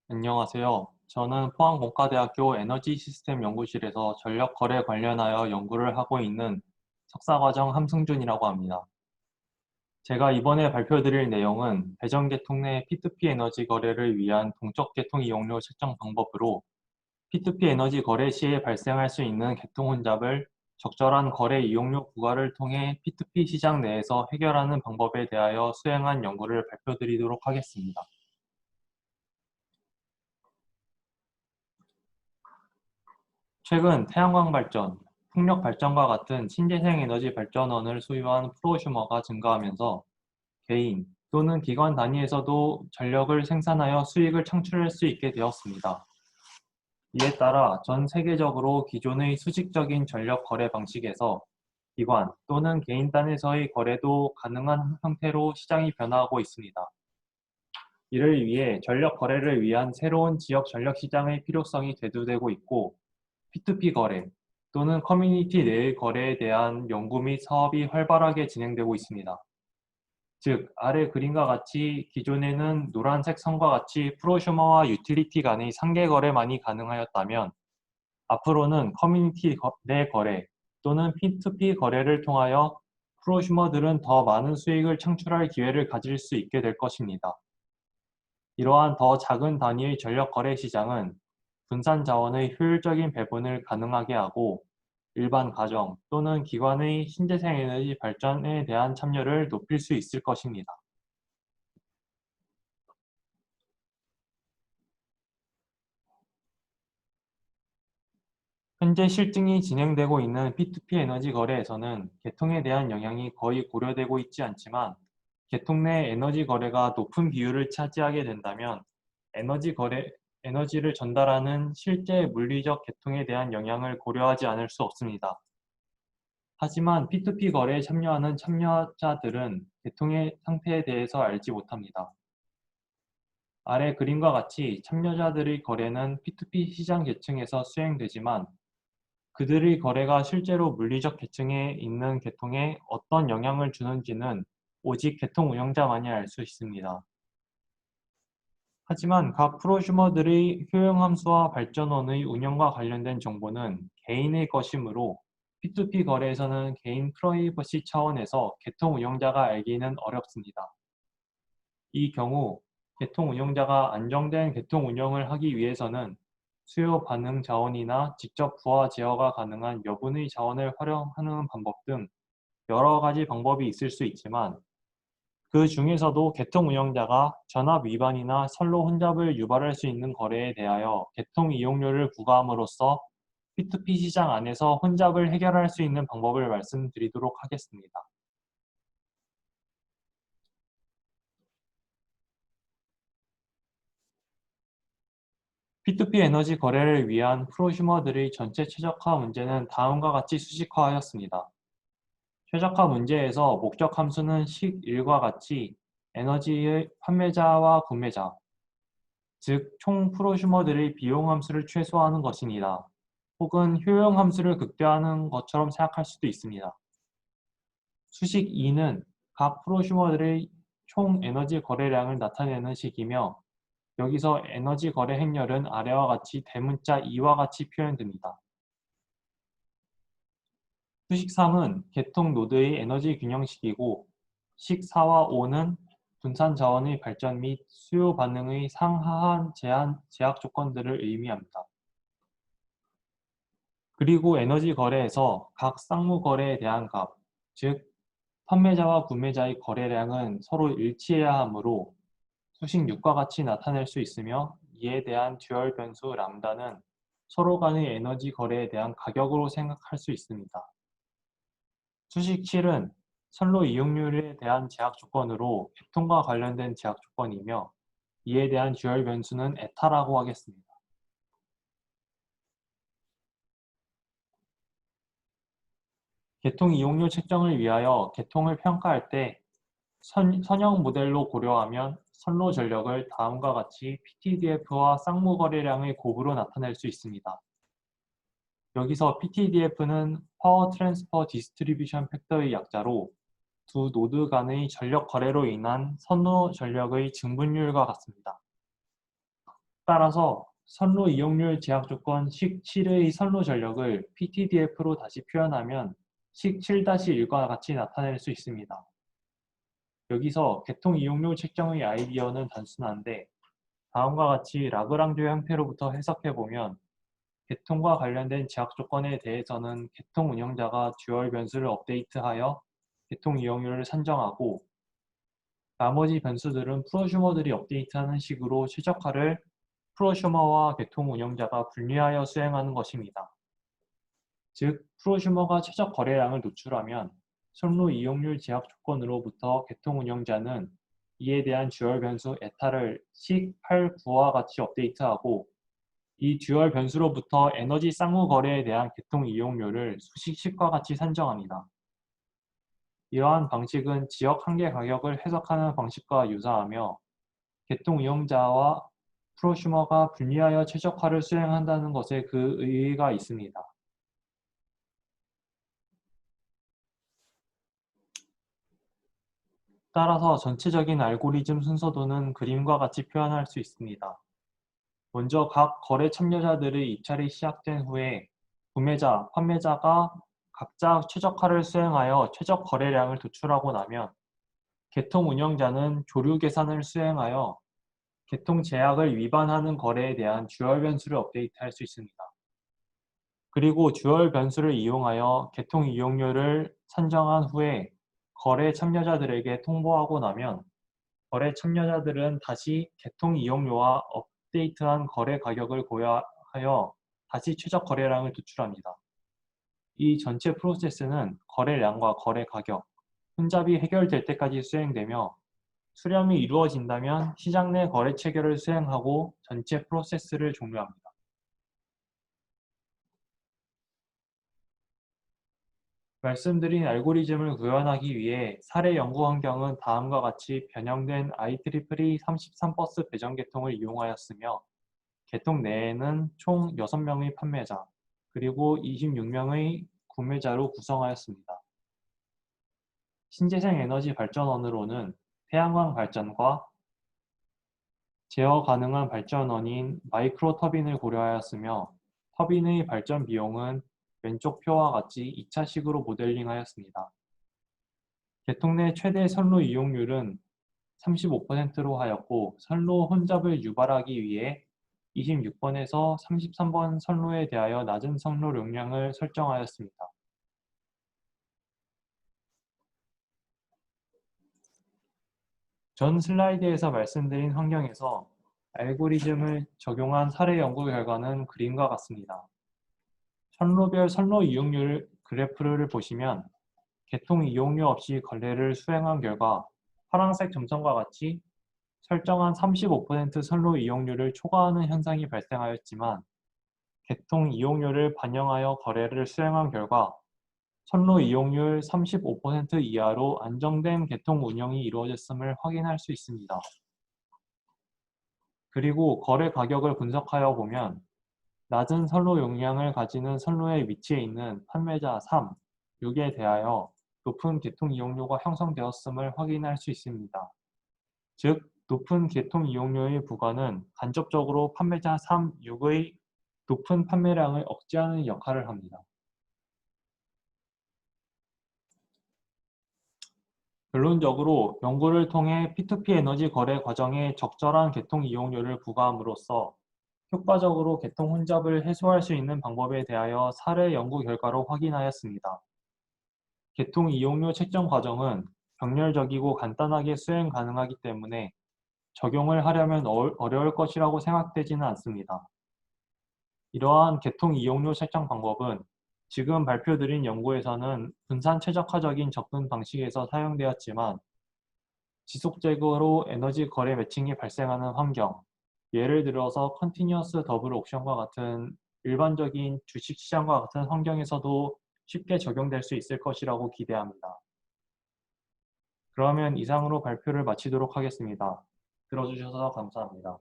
안녕하세요. 저는 포항공과대학교 에너지 시스템 연구실에서 전력 거래 관련하여 연구를 하고 있는 석사과정 함승준이라고 합니다. 제가 이번에 발표드릴 내용은 배전 계통 내 P2P 에너지 거래를 위한 동적 계통 이용료 책정 방법으로 P2P 에너지 거래 시에 발생할 수 있는 계통 혼잡을 적절한 거래 이용료 부과를 통해 P2P 시장 내에서 해결하는 방법에 대하여 수행한 연구를 발표드리도록 하겠습니다. 최근 태양광 발전, 풍력 발전과 같은 신재생 에너지 발전원을 소유한 프로슈머가 증가하면서 개인 또는 기관 단위에서도 전력을 생산하여 수익을 창출할 수 있게 되었습니다. 이에 따라 전 세계적으로 기존의 수직적인 전력 거래 방식에서 기관 또는 개인 단에서의 거래도 가능한 형태로 시장이 변화하고 있습니다. 이를 위해 전력 거래를 위한 새로운 지역 전력 시장의 필요성이 대두되고 있고 P2P 거래 또는 커뮤니티 내의 거래에 대한 연구 및 사업이 활발하게 진행되고 있습니다. 즉, 아래 그림과 같이 기존에는 노란색 선과 같이 프로슈머와 유틸리티 간의 상계 거래만이 가능하였다면 앞으로는 커뮤니티 내 거래 또는 P2P 거래를 통하여 프로슈머들은 더 많은 수익을 창출할 기회를 가질 수 있게 될 것입니다. 이러한 더 작은 단위의 전력 거래 시장은 분산 자원의 효율적인 배분을 가능하게 하고 일반 가정 또는 기관의 신재생 에너지 발전에 대한 참여를 높일 수 있을 것입니다. 현재 실증이 진행되고 있는 P2P 에너지 거래에서는 계통에 대한 영향이 거의 고려되고 있지 않지만 계통 내 에너지 거래가 높은 비율을 차지하게 된다면 에너지 거래, 에너지를 전달하는 실제 물리적 계통에 대한 영향을 고려하지 않을 수 없습니다. 하지만 P2P 거래에 참여하는 참여자들은 계통의 상태에 대해서 알지 못합니다. 아래 그림과 같이 참여자들의 거래는 P2P 시장 계층에서 수행되지만 그들의 거래가 실제로 물리적 계층에 있는 계통에 어떤 영향을 주는지는 오직 계통 운영자만이 알 수 있습니다. 하지만 각 프로슈머들의 효용 함수와 발전원의 운영과 관련된 정보는 개인의 것이므로 P2P 거래에서는 개인 프라이버시 차원에서 계통 운영자가 알기는 어렵습니다. 이 경우 계통 운영자가 안정된 계통 운영을 하기 위해서는 수요 반응 자원이나 직접 부하 제어가 가능한 여분의 자원을 활용하는 방법 등 여러 가지 방법이 있을 수 있지만 그 중에서도 계통 운영자가 전압 위반이나 선로 혼잡을 유발할 수 있는 거래에 대하여 계통 이용료를 부과함으로써 P2P 시장 안에서 혼잡을 해결할 수 있는 방법을 말씀드리도록 하겠습니다. P2P 에너지 거래를 위한 프로슈머들의 전체 최적화 문제는 다음과 같이 수식화하였습니다. 최적화 문제에서 목적 함수는 식1과 같이 에너지의 판매자와 구매자, 즉 총 프로슈머들의 비용 함수를 최소화하는 것입니다. 혹은 효용 함수를 극대화하는 것처럼 생각할 수도 있습니다. 수식 2는 각 프로슈머들의 총 에너지 거래량을 나타내는 식이며 여기서 에너지 거래 행렬은 아래와 같이 대문자 2와 같이 표현됩니다. 수식 3은 계통 노드의 에너지 균형식이고 식 4와 5는 분산 자원의 발전 및 수요 반응의 상하한 제약 조건들을 의미합니다. 그리고 에너지 거래에서 각 쌍무 거래에 대한 값, 즉 판매자와 구매자의 거래량은 서로 일치해야 하므로 수식 6과 같이 나타낼 수 있으며 이에 대한 듀얼 변수 람다는 서로 간의 에너지 거래에 대한 가격으로 생각할 수 있습니다. 수식 7은 선로 이용률에 대한 제약 조건으로 계통과 관련된 제약 조건이며 이에 대한 듀얼 변수는 에타라고 하겠습니다. 계통 이용료 책정을 위하여 계통을 평가할 때 선형 모델로 고려하면 선로 전력을 다음과 같이 PTDF와 쌍무 거래량의 곱으로 나타낼 수 있습니다. 여기서 PTDF는 파워 트랜스퍼 디스트리뷰션 팩터의 약자로 두 노드 간의 전력 거래로 인한 선로 전력의 증분율과 같습니다. 따라서 선로 이용률 제약 조건 식 7의 선로 전력을 PTDF로 다시 표현하면 식 7-1과 같이 나타낼 수 있습니다. 여기서 계통 이용률 책정의 아이디어는 단순한데 다음과 같이 라그랑쥬 형태로부터 해석해보면 계통과 관련된 제약 조건에 대해서는 계통 운영자가 듀얼 변수를 업데이트하여 계통 이용률을 산정하고 나머지 변수들은 프로슈머들이 업데이트하는 식으로 최적화를 프로슈머와 계통 운영자가 분리하여 수행하는 것입니다. 즉, 프로슈머가 최적 거래량을 노출하면 선로 이용률 제약 조건으로부터 계통 운영자는 이에 대한 듀얼 변수 에타를 식 8, 9와 같이 업데이트하고 이 듀얼 변수로부터 에너지 쌍무 거래에 대한 계통 이용료를 수식 식과 같이 산정합니다. 이러한 방식은 지역 한계 가격을 해석하는 방식과 유사하며 계통 이용자와 프로슈머가 분리하여 최적화를 수행한다는 것에 그 의의가 있습니다. 따라서 전체적인 알고리즘 순서도는 그림과 같이 표현할 수 있습니다. 먼저 각 거래 참여자들의 입찰이 시작된 후에 구매자, 판매자가 각자 최적화를 수행하여 최적 거래량을 도출하고 나면 계통 운영자는 조류 계산을 수행하여 계통 제약을 위반하는 거래에 대한 듀얼 변수를 업데이트할 수 있습니다. 그리고 듀얼 변수를 이용하여 계통 이용료를 산정한 후에 거래 참여자들에게 통보하고 나면 거래 참여자들은 다시 계통 이용료와 업데이트한 거래 가격을 고려하여 다시 최적 거래량을 도출합니다. 이 전체 프로세스는 거래량과 거래 가격, 혼잡이 해결될 때까지 수행되며 수렴이 이루어진다면 시장 내 거래 체결을 수행하고 전체 프로세스를 종료합니다. 말씀드린 알고리즘을 구현하기 위해 사례 연구 환경은 다음과 같이 변형된 IEEE 33버스 배정 계통을 이용하였으며 계통 내에는 총 6명의 판매자 그리고 26명의 구매자로 구성하였습니다. 신재생 에너지 발전원으로는 태양광 발전과 제어 가능한 발전원인 마이크로 터빈을 고려하였으며 터빈의 발전 비용은 왼쪽 표와 같이 2차식으로 모델링하였습니다. 계통 내 최대 선로 이용률은 35%로 하였고 선로 혼잡을 유발하기 위해 26번에서 33번 선로에 대하여 낮은 선로 용량을 설정하였습니다. 전 슬라이드에서 말씀드린 환경에서 알고리즘을 적용한 사례 연구 결과는 그림과 같습니다. 선로별 선로 이용률 그래프를 보시면 계통 이용료 없이 거래를 수행한 결과 파란색 점선과 같이 설정한 35% 선로 이용료를 초과하는 현상이 발생하였지만 계통 이용료를 반영하여 거래를 수행한 결과 선로 이용률 35% 이하로 안정된 계통 운영이 이루어졌음을 확인할 수 있습니다. 그리고 거래 가격을 분석하여 보면 낮은 선로 용량을 가지는 선로의 위치에 있는 판매자 3, 6에 대하여 높은 계통 이용료가 형성되었음을 확인할 수 있습니다. 즉, 높은 계통 이용료의 부과는 간접적으로 판매자 3, 6의 높은 판매량을 억제하는 역할을 합니다. 결론적으로 연구를 통해 P2P 에너지 거래 과정에 적절한 계통 이용료를 부과함으로써 효과적으로 계통 혼잡을 해소할 수 있는 방법에 대하여 사례 연구 결과로 확인하였습니다. 계통 이용료 책정 과정은 병렬적이고 간단하게 수행 가능하기 때문에 적용을 하려면 어려울 것이라고 생각되지는 않습니다. 이러한 계통 이용료 책정 방법은 지금 발표드린 연구에서는 분산 최적화적인 접근 방식에서 사용되었지만 지속적으로 에너지 거래 매칭이 발생하는 환경, 예를 들어서 컨티뉴어스 더블 옥션과 같은 일반적인 주식시장과 같은 환경에서도 쉽게 적용될 수 있을 것이라고 기대합니다. 그러면 이상으로 발표를 마치도록 하겠습니다. 들어주셔서 감사합니다.